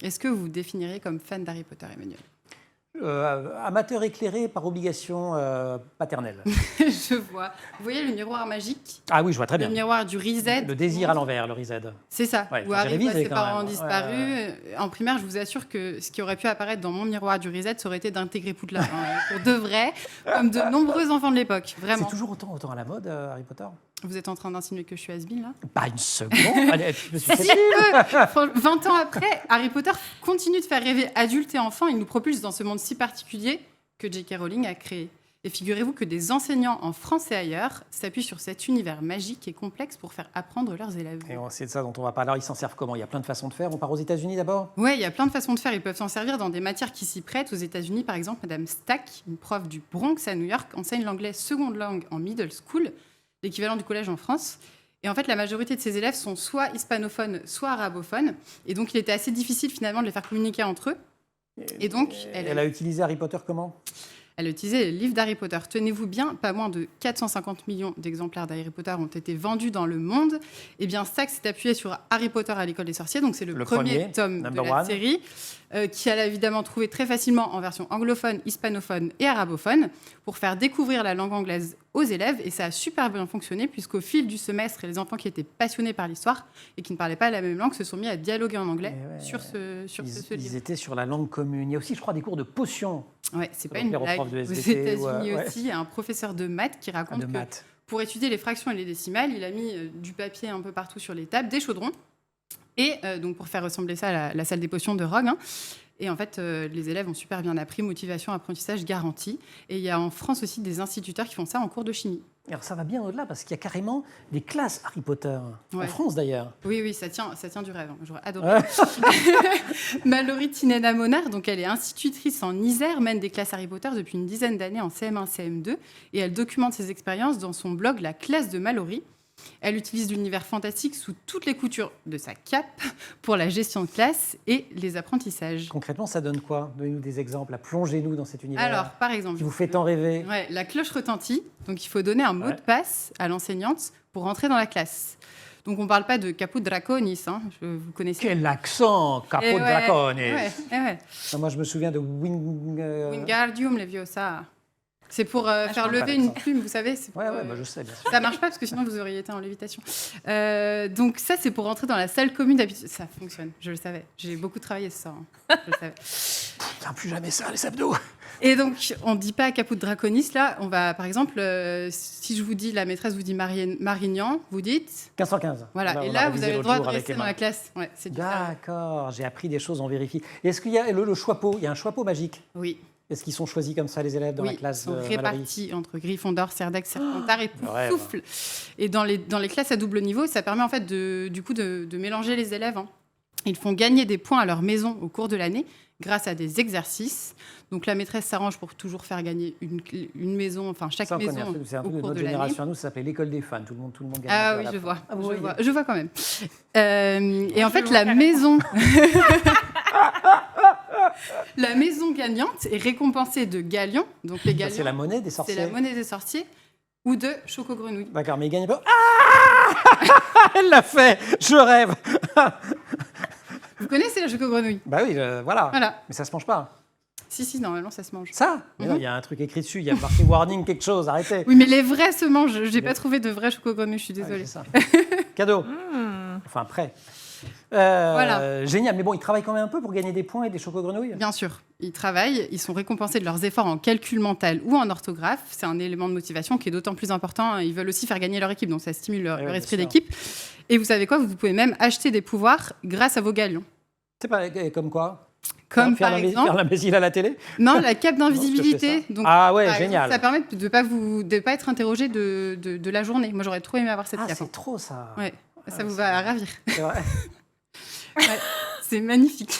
Est-ce que vous vous définiriez comme fan d'Harry Potter, Emmanuel? Amateur éclairé par obligation paternelle. Je vois. Vous voyez le miroir magique? Ah oui, je vois très bien. Le miroir du Rizet. Le désir à l'envers, le Rizet. C'est ça. Ouais, Où j'ai Harry voit révisé ses quand parents même. disparus. Ouais. En primaire, je vous assure que ce qui aurait pu apparaître dans mon miroir du Rizet, ça aurait été d'intégrer Poudlard. Pour de vrai, comme de nombreux enfants de l'époque. Vraiment. C'est toujours autant à la mode, Harry Potter? Vous êtes en train d'insinuer que je suis has-been, là? Pas une seconde. Allez, je me suis Si fait peu 20 ans après, Harry Potter continue de faire rêver adultes et enfants. Il nous propulse dans ce monde si particulier que J.K. Rowling a créé. Et figurez-vous que des enseignants en France et ailleurs s'appuient sur cet univers magique et complexe pour faire apprendre leurs élèves. Et c'est de ça dont on va parler. Alors, ils s'en servent comment? Il y a plein de façons de faire. On part aux États-Unis d'abord? Oui, il y a plein de façons de faire. Ils peuvent s'en servir dans des matières qui s'y prêtent. Aux États-Unis, par exemple, Madame Stack, une prof du Bronx à New York, enseigne l'anglais seconde langue en middle school, l'équivalent du collège en France. Et en fait, la majorité de ses élèves sont soit hispanophones, soit arabophones. Et donc, il était assez difficile finalement de les faire communiquer entre eux. Et donc, elle a utilisé Harry Potter comment? Elle a utilisé les livres d'Harry Potter. Tenez-vous bien, pas moins de 450 millions d'exemplaires d'Harry Potter ont été vendus dans le monde. Eh bien, Stack s'est appuyé sur Harry Potter à l'école des sorciers, donc c'est le premier tome de la série, qui elle a évidemment trouvé très facilement en version anglophone, hispanophone et arabophone, pour faire découvrir la langue anglaise aux élèves. Et ça a super bien fonctionné, puisqu'au fil du semestre, les enfants qui étaient passionnés par l'histoire et qui ne parlaient pas la même langue se sont mis à dialoguer en anglais sur ce livre. Ils étaient sur la langue commune. Il y a aussi, je crois, des cours de potions. Ouais, c'est pas une blague. Aux États-Unis aussi, il y a un professeur de maths qui raconte que pour étudier les fractions et les décimales, il a mis du papier un peu partout sur les tables, des chaudrons, et donc pour faire ressembler ça à la salle des potions de Rogue. Et en fait, les élèves ont super bien appris, motivation, apprentissage garanti. Et il y a en France aussi des instituteurs qui font ça en cours de chimie. Alors ça va bien au-delà, parce qu'il y a carrément des classes Harry Potter, en France d'ailleurs. Oui, ça tient du rêve. J'aurais adoré. Mallory Tinena Monar, donc elle est institutrice en Isère, mène des classes Harry Potter depuis une dizaine d'années en CM1, CM2. Et elle documente ses expériences dans son blog La classe de Mallory. Elle utilise l'univers fantastique sous toutes les coutures de sa cape pour la gestion de classe et les apprentissages. Concrètement, ça donne quoi? Donnez-nous des exemples, plongez-nous dans cet univers. Alors, par exemple, qui vous fait tant rêver. Ouais, la cloche retentit, donc il faut donner un mot de passe à l'enseignante pour entrer dans la classe. Donc on ne parle pas de Caput Draconis, vous connaissez. Quel accent, Caput Draconis. Non, moi je me souviens de Wingardium Leviosa. C'est pour faire lever une plume, vous savez. Je sais, bien sûr. Ça marche pas parce que sinon vous auriez été en lévitation. Donc ça, c'est pour rentrer dans la salle commune d'habitude. Ça fonctionne, je le savais. J'ai beaucoup travaillé ce soir. Je le savais. Putain, plus jamais ça, les abdos. Et donc, on ne dit pas Caput Draconis, là. On va, par exemple, si je vous dis, la maîtresse vous dit Marignan, vous dites 1515. Voilà, et là, vous avez le droit de rester dans la classe. Ouais, c'est d'accord, j'ai appris des choses, on vérifie. Est-ce qu'il y a le choixpeau? Il y a un choixpeau magique? Oui. Est-ce qu'ils sont choisis comme ça, les élèves, dans la classe de Mallory? Ils sont répartis entre Gryffondor, Serdac, Serpentard et Poufsouffle. Et dans les classes à double niveau, ça permet en fait de mélanger les élèves. Ils font gagner des points à leur maison au cours de l'année grâce à des exercices. Donc la maîtresse s'arrange pour toujours faire gagner une maison, enfin chaque maison c'est un peu au de cours notre de génération. l'année. Nous, ça s'appelait l'école des fans. Tout le monde gagne. Ah oui, je vois quand même. Et en fait, la maison... La maison gagnante est récompensée de galions. Donc les galions, c'est la monnaie des sorciers. C'est la monnaie des sorciers ou de choco-grenouilles. D'accord, mais ils gagnent pas. Ah Elle l'a fait. Je rêve. Vous connaissez la choco-grenouille? Bah oui, voilà. Mais ça se mange pas. Si, normalement, ça se mange. Ça? Mais non, il y a un truc écrit dessus, il y a marqué warning, quelque chose, arrêtez. Oui, mais les vrais se mangent. J'ai pas trouvé de vrais choco-grenouilles, je suis désolée. C'est ça. Cadeau. Enfin, prêt. Génial, mais bon, ils travaillent quand même un peu pour gagner des points et des choco-grenouilles? Bien sûr, ils travaillent, ils sont récompensés de leurs efforts en calcul mental ou en orthographe. C'est un élément de motivation qui est d'autant plus important. Ils veulent aussi faire gagner leur équipe, donc ça stimule leur esprit d'équipe. Et vous savez quoi? Vous pouvez même acheter des pouvoirs grâce à vos galions. C'est pas comme quoi? Comme faire par exemple... Faire l'imbécile à la télé? Non, la cape d'invisibilité. Donc, génial. Ça permet de ne pas être interrogé de la journée. Moi, j'aurais trop aimé avoir cette cape. C'est trop, ça. Ouais, ça vous va ravir. C'est vrai. C'est magnifique.